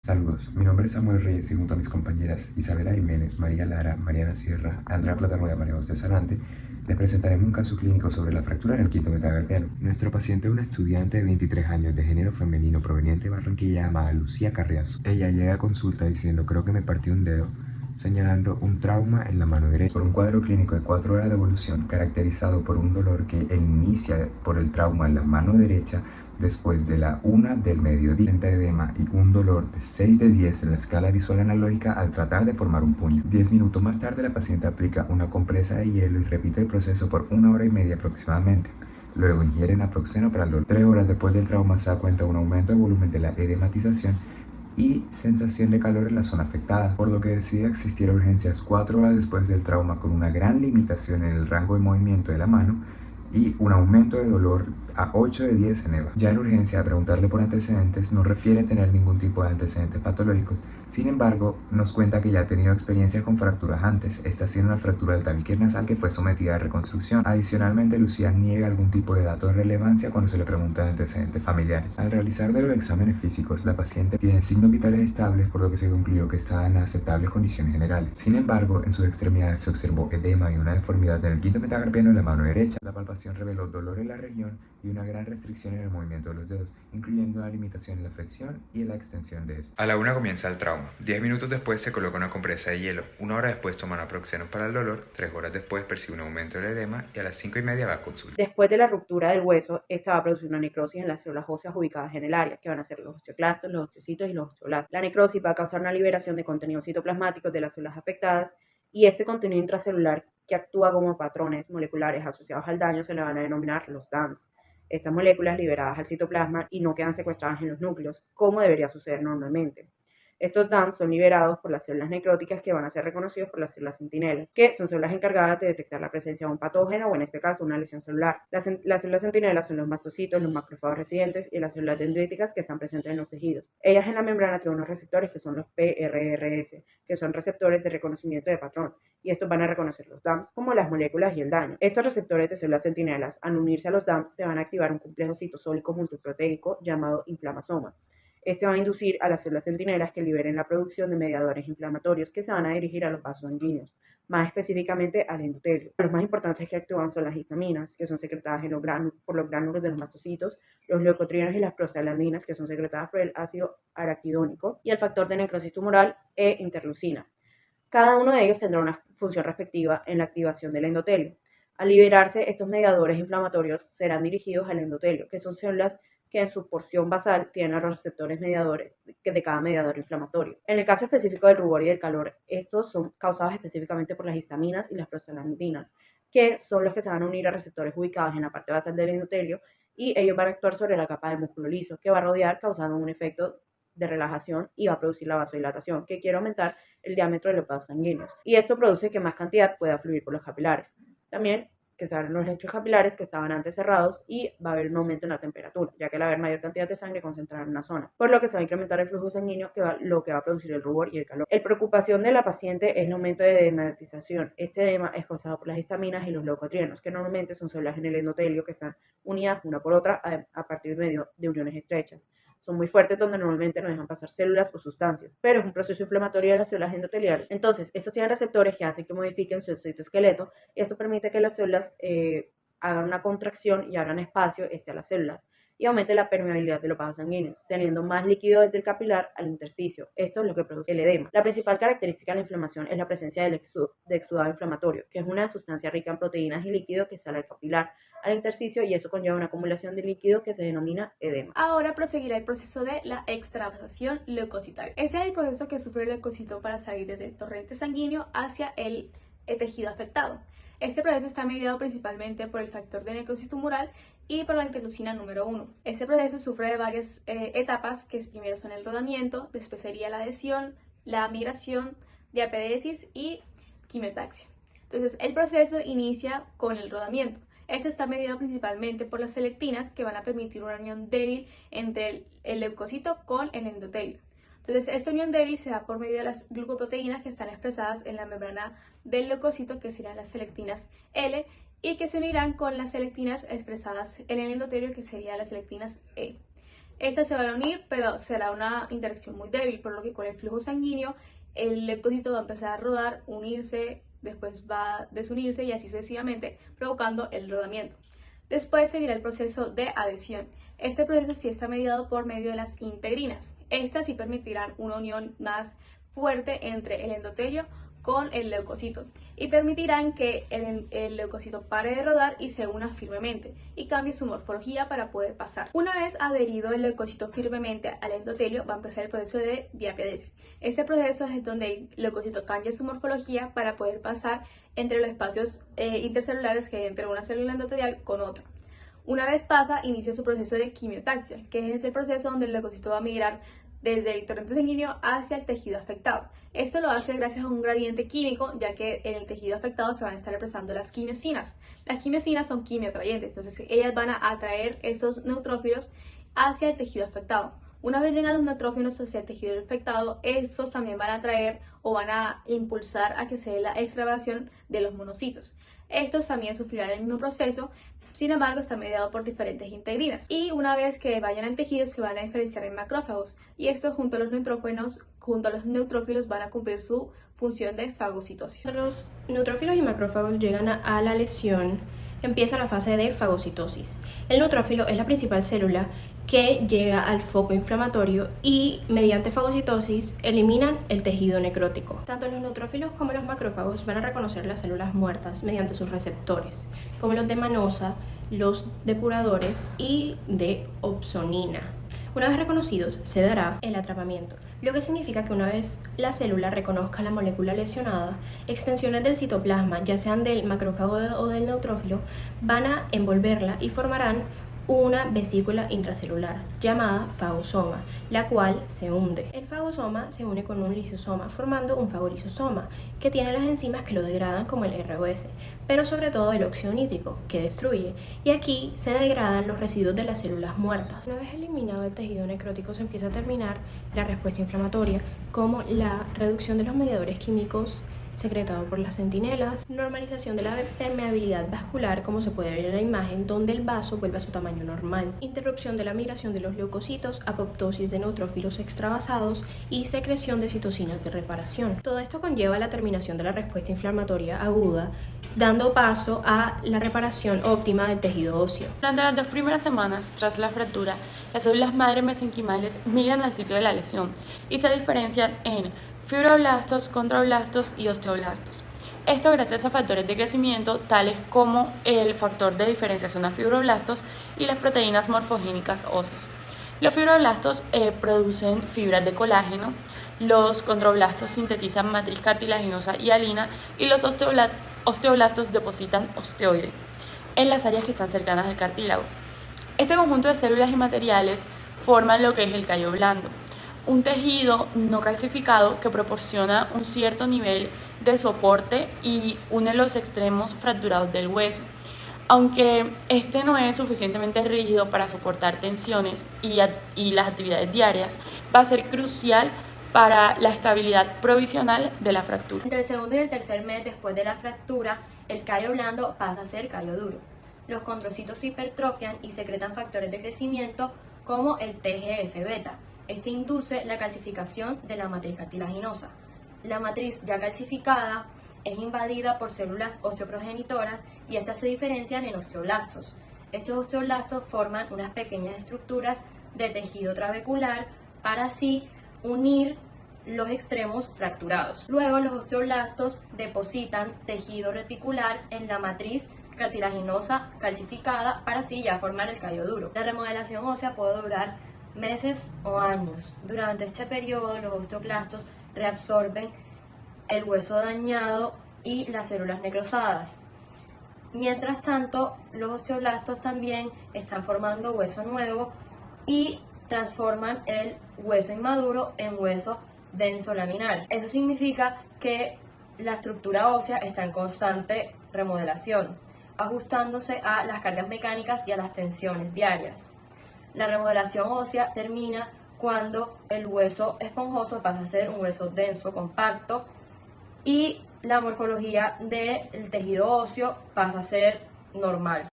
Saludos, mi nombre es Samuel Reyes y junto a mis compañeras Isabela Jiménez, María Lara, Mariana Sierra, Andrea Platanueva, María José Salante, les presentaremos un caso clínico sobre la fractura en el quinto metacarpiano. Nuestro paciente es una estudiante de 23 años de género femenino proveniente de Barranquilla llamada Lucía Carriazo. Ella llega a consulta diciendo creo que me partí un dedo, señalando un trauma en la mano derecha. Por un cuadro clínico de 4 horas de evolución caracterizado por un dolor que inicia por el trauma en la mano derecha después de la 1 del mediodía, presenta edema y un dolor de 6 de 10 en la escala visual analógica al tratar de formar un puño. 10 minutos más tarde la paciente aplica una compresa de hielo y repite el proceso por 1 hora y media aproximadamente. Luego ingiere naproxeno para el dolor. 3 horas después del trauma se da cuenta de un aumento de volumen de la edematización y sensación de calor en la zona afectada, por lo que decide asistir a urgencias 4 horas después del trauma con una gran limitación en el rango de movimiento de la mano y un aumento de dolor a 8 de 10 en EVA. Ya en urgencia, preguntarle por antecedentes no refiere tener ningún tipo de antecedentes patológicos. Sin embargo, nos cuenta que ya ha tenido experiencia con fracturas antes, esta siendo una fractura del tabique nasal que fue sometida a reconstrucción. Adicionalmente, Lucía niega algún tipo de dato de relevancia cuando se le pregunta de antecedentes familiares. Al realizar de los exámenes físicos, la paciente tiene signos vitales estables, por lo que se concluyó que está en aceptables condiciones generales. Sin embargo, en sus extremidades se observó edema y una deformidad en el quinto metacarpiano en la mano derecha. La palpación reveló dolor en la región y una gran restricción en el movimiento de los dedos, incluyendo una limitación en la flexión y en la extensión de estos. A la 1 comienza el trauma. 10 minutos después se coloca una compresa de hielo. 1 hora después toma naproxeno para el dolor. 3 horas después percibe un aumento del edema y a las 5:30 va a consulta. Después de la ruptura del hueso, esta va a producir una necrosis en las células óseas ubicadas en el área, que van a ser los osteoclastos, los osteocitos y los osteoblastos. La necrosis va a causar una liberación de contenido citoplasmático de las células afectadas y este contenido intracelular que actúa como patrones moleculares asociados al daño se le van a denominar los DAMs. Estas moléculas liberadas al citoplasma y no quedan secuestradas en los núcleos, como debería suceder normalmente. Estos DAMs son liberados por las células necróticas que van a ser reconocidos por las células centinelas, que son células encargadas de detectar la presencia de un patógeno o en este caso una lesión celular. Las células centinelas son los mastocitos, los macrófagos residentes y las células dendríticas que están presentes en los tejidos. Ellas en la membrana tienen unos receptores que son los PRRS, que son receptores de reconocimiento de patrón, y estos van a reconocer los DAMs como las moléculas y el daño. Estos receptores de células centinelas, al unirse a los DAMs, se van a activar un complejo citosólico multiproteico llamado inflamasoma. Este va a inducir a las células centinelas que liberen la producción de mediadores inflamatorios que se van a dirigir a los vasos sanguíneos, más específicamente al endotelio. Los más importantes que actúan son las histaminas, que son secretadas por los gránulos de los mastocitos, los leucotrienos y las prostaglandinas, que son secretadas por el ácido araquidónico, y el factor de necrosis tumoral e interleucina. Cada uno de ellos tendrá una función respectiva en la activación del endotelio. Al liberarse, estos mediadores inflamatorios serán dirigidos al endotelio, que son células que en su porción basal tienen los receptores mediadores de cada mediador inflamatorio. En el caso específico del rubor y del calor, estos son causados específicamente por las histaminas y las prostaglandinas, que son los que se van a unir a receptores ubicados en la parte basal del endotelio y ellos van a actuar sobre la capa del músculo liso, que va a rodear causando un efecto de relajación y va a producir la vasodilatación, que quiere aumentar el diámetro de los vasos sanguíneos. Y esto produce que más cantidad pueda fluir por los capilares. También que se abren los lechos capilares que estaban antes cerrados y va a haber un aumento en la temperatura, ya que al haber mayor cantidad de sangre concentrada en una zona, por lo que se va a incrementar el flujo sanguíneo, lo que va a producir el rubor y el calor. La preocupación de la paciente es el aumento de edematización. Este edema es causado por las histaminas y los leucotrienos, que normalmente son células en el endotelio que están unidas una por otra a partir de uniones estrechas. Son muy fuertes donde normalmente no dejan pasar células o sustancias, pero es un proceso inflamatorio de las células endoteliales. Entonces, estos tienen receptores que hacen que modifiquen su citoesqueleto y esto permite que las células hagan una contracción y abran espacio a las células y aumente la permeabilidad de los vasos sanguíneos, teniendo más líquido desde el capilar al intersticio. Esto es lo que produce el edema. La principal característica de la inflamación es la presencia de exudado inflamatorio, que es una sustancia rica en proteínas y líquido que sale al capilar, al intersticio, y eso conlleva una acumulación de líquido que se denomina edema. Ahora proseguirá el proceso de la extravasación leucocitaria. Este es el proceso que sufre el leucocito para salir desde el torrente sanguíneo hacia el tejido afectado. Este proceso está mediado principalmente por el factor de necrosis tumoral y por la interleucina número 1. Este proceso sufre de varias etapas, que primero son el rodamiento, después sería la adhesión, la migración, diapedesis y quimiotaxia. Entonces, el proceso inicia con el rodamiento. Este está mediado principalmente por las selectinas, que van a permitir una unión débil entre el leucocito con el endotelio. Entonces, esta unión débil se da por medio de las glucoproteínas que están expresadas en la membrana del leucocito, que serían las selectinas L, y que se unirán con las selectinas expresadas en el endotelio, que serían las selectinas E. Estas se van a unir, pero será una interacción muy débil, por lo que con el flujo sanguíneo el leucocito va a empezar a rodar, unirse, después va a desunirse y así sucesivamente, provocando el rodamiento. Después seguirá el proceso de adhesión. Este proceso sí está mediado por medio de las integrinas. Estas sí permitirán una unión más fuerte entre el endotelio con el leucocito y permitirán que el leucocito pare de rodar y se una firmemente y cambie su morfología para poder pasar. Una vez adherido el leucocito firmemente al endotelio, va a empezar el proceso de diapédesis. Este proceso es donde el leucocito cambia su morfología para poder pasar entre los espacios intercelulares que hay entre una célula endotelial con otra. Una vez pasa, inicia su proceso de quimiotaxia, que es el proceso donde el leucocito va a migrar desde el torrente sanguíneo hacia el tejido afectado. Esto lo hace gracias a un gradiente químico, ya que en el tejido afectado se van a estar expresando las quimiosinas. Las quimiosinas son quimioatrayentes, entonces ellas van a atraer esos neutrófilos hacia el tejido afectado. Una vez llegan los neutrófilos hacia el tejido afectado, estos también van a atraer o van a impulsar a que se dé la extravasación de los monocitos. Estos también sufrirán el mismo proceso, sin embargo está mediado por diferentes integrinas. Y una vez que vayan al tejido se van a diferenciar en macrófagos y estos junto a los neutrófilos van a cumplir su función de fagocitosis. Cuando los neutrófilos y macrófagos llegan a la lesión, empieza la fase de fagocitosis. El neutrófilo es la principal célula que llega al foco inflamatorio y mediante fagocitosis eliminan el tejido necrótico. Tanto los neutrófilos como los macrófagos van a reconocer las células muertas mediante sus receptores, como los de manosa, los depuradores y de opsonina. Una vez reconocidos, se dará el atrapamiento, lo que significa que una vez la célula reconozca la molécula lesionada, extensiones del citoplasma, ya sean del macrófago o del neutrófilo, van a envolverla y formarán una vesícula intracelular llamada fagosoma, la cual se hunde. El fagosoma se une con un lisosoma formando un fagolisosoma que tiene las enzimas que lo degradan como el ROS, pero sobre todo el óxido nítrico que destruye, y aquí se degradan los residuos de las células muertas. Una vez eliminado el tejido necrótico se empieza a terminar la respuesta inflamatoria, como la reducción de los mediadores químicos secretado por las centinelas, normalización de la permeabilidad vascular, como se puede ver en la imagen, donde el vaso vuelve a su tamaño normal, interrupción de la migración de los leucocitos, apoptosis de neutrófilos extravasados y secreción de citocinas de reparación. Todo esto conlleva la terminación de la respuesta inflamatoria aguda, dando paso a la reparación óptima del tejido óseo. Durante las 2 primeras semanas tras la fractura, las células madre mesenquimales migran al sitio de la lesión y se diferencian en fibroblastos, condroblastos y osteoblastos. Esto gracias a factores de crecimiento tales como el factor de diferenciación a fibroblastos y las proteínas morfogénicas óseas. Los fibroblastos producen fibras de colágeno, los condroblastos sintetizan matriz cartilaginosa y hialina y los osteoblastos depositan osteoide en las áreas que están cercanas al cartílago. Este conjunto de células y materiales forman lo que es el callo blando, un tejido no calcificado que proporciona un cierto nivel de soporte y une los extremos fracturados del hueso. Aunque este no es suficientemente rígido para soportar tensiones y las actividades diarias, va a ser crucial para la estabilidad provisional de la fractura. Entre el segundo y el tercer mes después de la fractura, el callo blando pasa a ser callo duro. Los condrocitos se hipertrofian y secretan factores de crecimiento como el TGF-beta. Este induce la calcificación de la matriz cartilaginosa. La matriz ya calcificada es invadida por células osteoprogenitoras y estas se diferencian en osteoblastos. Estos osteoblastos forman unas pequeñas estructuras de tejido trabecular para así unir los extremos fracturados. Luego los osteoblastos depositan tejido reticular en la matriz cartilaginosa calcificada para así ya formar el callo duro. La remodelación ósea puede durar meses o años. Durante este periodo los osteoclastos reabsorben el hueso dañado y las células necrosadas. Mientras tanto, los osteoblastos también están formando hueso nuevo y transforman el hueso inmaduro en hueso denso laminar. Eso significa que la estructura ósea está en constante remodelación, ajustándose a las cargas mecánicas y a las tensiones diarias. La remodelación ósea termina cuando el hueso esponjoso pasa a ser un hueso denso, compacto, y la morfología del tejido óseo pasa a ser normal.